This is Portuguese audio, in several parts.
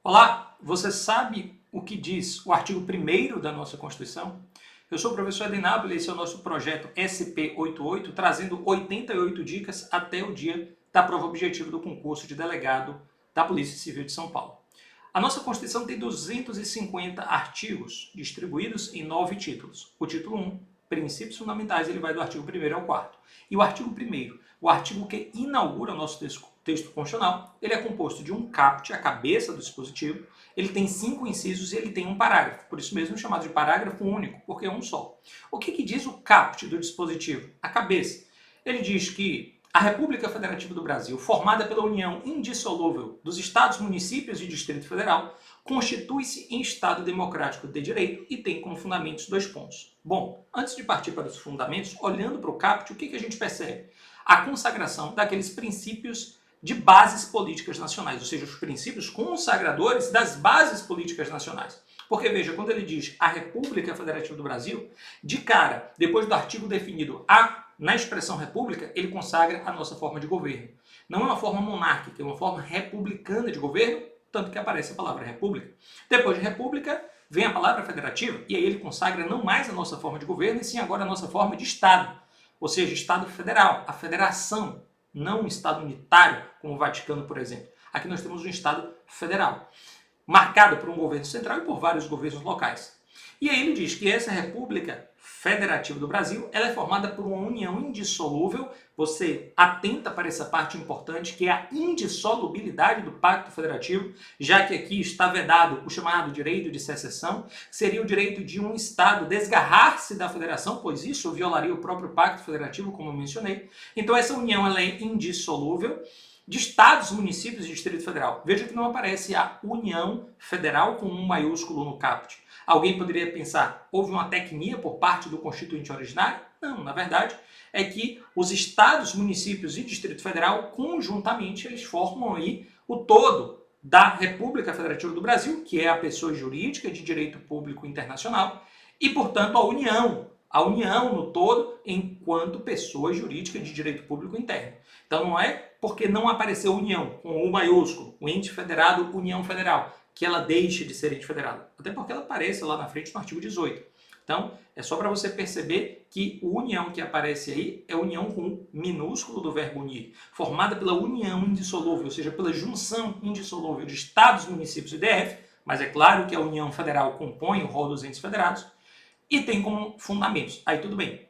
Olá, você sabe o que diz o artigo 1º da nossa Constituição? Eu sou o professor Edinábulo e esse é o nosso projeto SP88, trazendo 88 dicas até o dia da prova objetiva do concurso de delegado da Polícia Civil de São Paulo. A nossa Constituição tem 250 artigos, distribuídos em 9 títulos. O título 1, Princípios Fundamentais, ele vai do artigo 1º ao 4º. E o artigo 1º, o artigo que inaugura o nosso texto constitucional, ele é composto de um caput, a cabeça do dispositivo, ele tem 5 incisos e ele tem um parágrafo, por isso mesmo chamado de parágrafo único, porque é um só. O que diz o caput do dispositivo? A cabeça. Ele diz que a República Federativa do Brasil, formada pela união indissolúvel dos Estados, municípios e Distrito Federal, constitui-se em Estado democrático de direito e tem como fundamentos 2 pontos. Bom, antes de partir para os fundamentos, olhando para o caput, o que a gente percebe? A consagração daqueles princípios de bases políticas nacionais, ou seja, os princípios consagradores das bases políticas nacionais. Porque, veja, quando ele diz a República Federativa do Brasil, de cara, depois do artigo definido na expressão república, ele consagra a nossa forma de governo. Não é uma forma monárquica, é uma forma republicana de governo, tanto que aparece a palavra república. Depois de república, vem a palavra federativa, e aí ele consagra não mais a nossa forma de governo, e sim agora a nossa forma de Estado. Ou seja, Estado federal, a federação, não um Estado unitário, como o Vaticano, por exemplo. Aqui nós temos um Estado federal, marcado por um governo central e por vários governos locais. E aí ele diz que essa República Federativa do Brasil, ela é formada por uma união indissolúvel. Você atenta para essa parte importante, que é a indissolubilidade do Pacto Federativo, já que aqui está vedado o chamado direito de secessão, que seria o direito de um Estado desgarrar-se da federação, pois isso violaria o próprio Pacto Federativo, como eu mencionei. Então essa união ela é indissolúvel, de estados, municípios e Distrito Federal. Veja que não aparece a União Federal com um maiúsculo no caput. Alguém poderia pensar, houve uma tecnia por parte do Constituinte originário? Não, na verdade, é que os estados, municípios e Distrito Federal, conjuntamente, eles formam aí o todo da República Federativa do Brasil, que é a pessoa jurídica de direito público internacional, e, portanto, a União no todo enquanto pessoa jurídica de direito público interno. Então não é porque não apareceu União com o maiúsculo, o ente federado, União Federal, que ela deixe de ser ente federado. Até porque ela aparece lá na frente no artigo 18. Então, é só para você perceber que o união que aparece aí é união com o minúsculo do verbo unir, formada pela união indissolúvel, ou seja, pela junção indissolúvel de estados, municípios e DF, mas é claro que a União Federal compõe o rol dos entes federados, e tem como fundamentos. Aí tudo bem.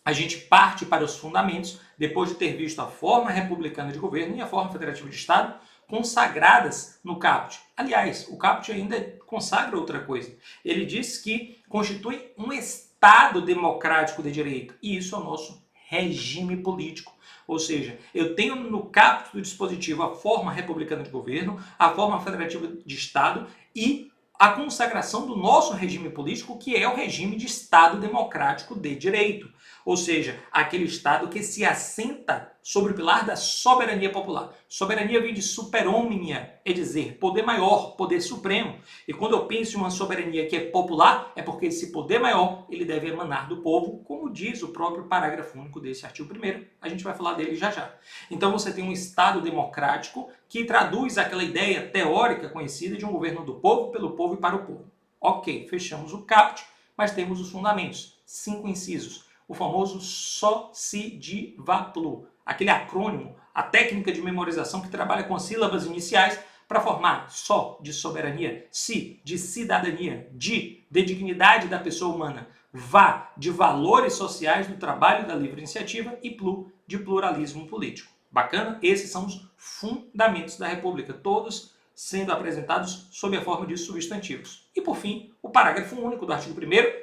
A gente parte para os fundamentos depois de ter visto a forma republicana de governo e a forma federativa de Estado consagradas no caput. Aliás, o caput ainda consagra outra coisa. Ele diz que constitui um Estado democrático de direito. E isso é o nosso regime político. Ou seja, eu tenho no caput do dispositivo a forma republicana de governo, a forma federativa de Estado e a consagração do nosso regime político, que é o regime de Estado democrático de direito. Ou seja, aquele Estado que se assenta sobre o pilar da soberania popular. Soberania vem de superomnia, é dizer, poder maior, poder supremo. E quando eu penso em uma soberania que é popular, é porque esse poder maior ele deve emanar do povo, como diz o próprio parágrafo único desse artigo 1º. A gente vai falar dele já já. Então você tem um Estado democrático que traduz aquela ideia teórica conhecida de um governo do povo, pelo povo e para o povo. Ok, fechamos o caput, mas temos os fundamentos, 5 incisos. O famoso só se di va plu, aquele acrônimo, a técnica de memorização que trabalha com sílabas iniciais para formar só de soberania, si de cidadania, de dignidade da pessoa humana, va de valores sociais do trabalho da livre iniciativa e plu de pluralismo político. Bacana? Esses são os fundamentos da República, todos sendo apresentados sob a forma de substantivos. E por fim, o parágrafo único do artigo 1º,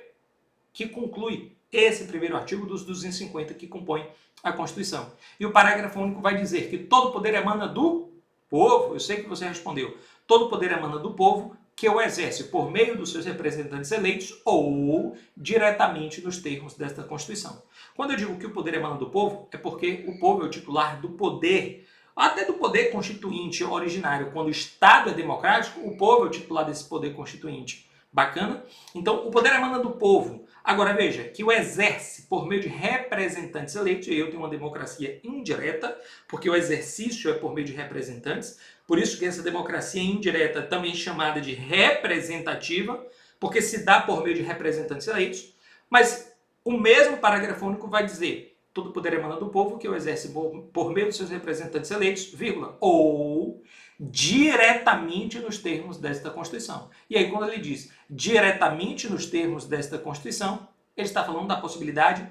que conclui esse primeiro artigo dos 250 que compõem a Constituição. E o parágrafo único vai dizer que todo poder emana do povo. Eu sei que você respondeu. Todo poder emana do povo, que o exerce por meio dos seus representantes eleitos ou diretamente nos termos desta Constituição. Quando eu digo que o poder emana do povo, é porque o povo é o titular do poder, até do poder constituinte originário. Quando o Estado é democrático, o povo é o titular desse poder constituinte. Bacana? Então, o poder emana do povo. Agora veja, que o exerce por meio de representantes eleitos, e eu tenho uma democracia indireta, porque o exercício é por meio de representantes, Por isso que essa democracia indireta, também chamada de representativa, porque se dá por meio de representantes eleitos, mas o mesmo parágrafo único vai dizer: todo poder emana do povo, que o exerce por meio dos seus representantes eleitos, vírgula, ou diretamente nos termos desta Constituição. E aí, quando ele diz diretamente nos termos desta Constituição, ele está falando da possibilidade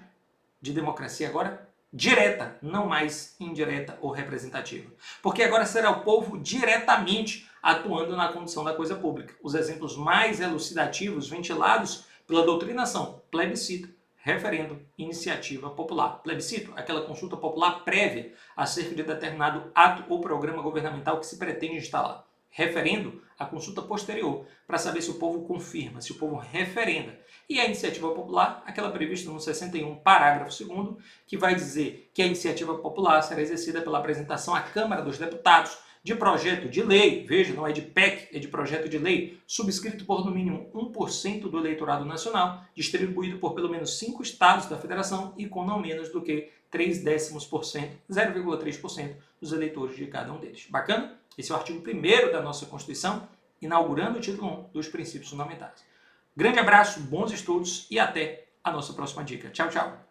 de democracia agora direta, não mais indireta ou representativa. Porque agora será o povo diretamente atuando na condução da coisa pública. Os exemplos mais elucidativos ventilados pela doutrina são plebiscito, referendo, iniciativa popular. Plebiscito, aquela consulta popular prévia acerca de determinado ato ou programa governamental que se pretende instalar. Referendo, a consulta posterior, para saber se o povo confirma, se o povo referenda. E a iniciativa popular, aquela prevista no 61, parágrafo 2º, que vai dizer que a iniciativa popular será exercida pela apresentação à Câmara dos Deputados de projeto de lei, veja, não é de PEC, é de projeto de lei, subscrito por no mínimo 1% do eleitorado nacional, distribuído por pelo menos 5 estados da federação e com não menos do que 0,3% dos eleitores de cada um deles. Bacana? Esse é o artigo 1º da nossa Constituição, inaugurando o título 1 dos princípios fundamentais. Grande abraço, bons estudos e até a nossa próxima dica. Tchau, tchau!